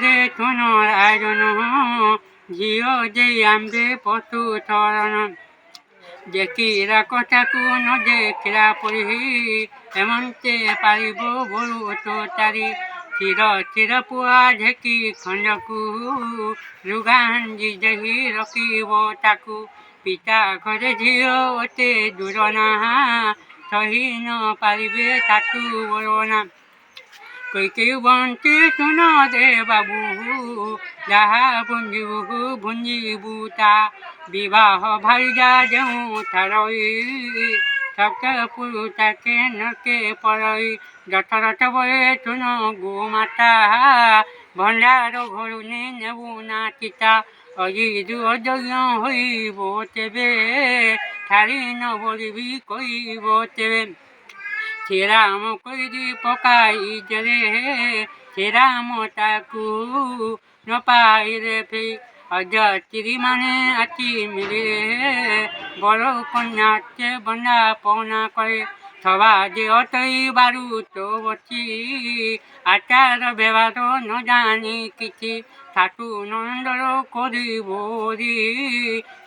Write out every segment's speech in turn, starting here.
রে সোণর আয়োজন ঝিও যে আমবে পশু চরণ দেখিরা কথাকু ন দেখিরা পড়ি এমনতে পারিব বড়ু তো তারি চির চির পুয়া ঢেকি খণ্ডকু যোগান জিদেহি রকিব তাকু পিতা ঘরে ঝিও অতে দূর না সহি ন পারিবে তাতু বড় না কইকেই বন্তি শুন দে বাবু যাহা ভুঞ্জিবু তা বিবাহ ভাইজা যেউ থারই সবকে পুরুষাকে নকে পড়ই যথারথ বয়ে শুন গো মাতা ভণ্ডার ঘরুনে নেবু না চিতা অজিদু অযজ্ঞ হইব তেবে ছাড়ি ন বলিবি কইব তেবে শ্রীরাম কইরি পকাই জরে শ্রীরাম তাকু ন পাই রে ফি অজত্রি মানে আতি মিলে বড় কন্যাকে বন্দা পনা করে সবাজে অতই বারু তো বসি আচার ব্যবহার ন জানি কিছু ঠাকু নন্দর করিব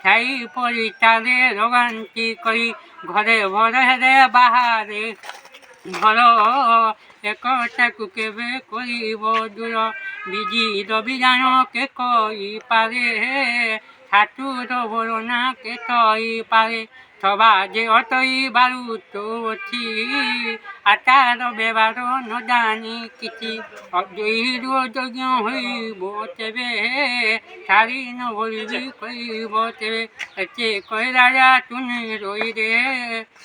ছাই পরিচারে রগান্তি করি ঘরে ভরে হেরে বাহারে ঘর একটাকু কেবে করিব দূর বিজিত বিজান কে কই পারে ঠাকুর বরণা কে কই পারে সবাজে অতই বারু তো অছি আচার ব্যবহার ন জানি কিছু অজৈর যজ্ঞ হইব তেবে ছাড়ি ন বলিবি কইব তেবে এতে কই রাজা তুমি রই রে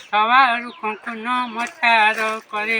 সবার কঙ্কন মতার করে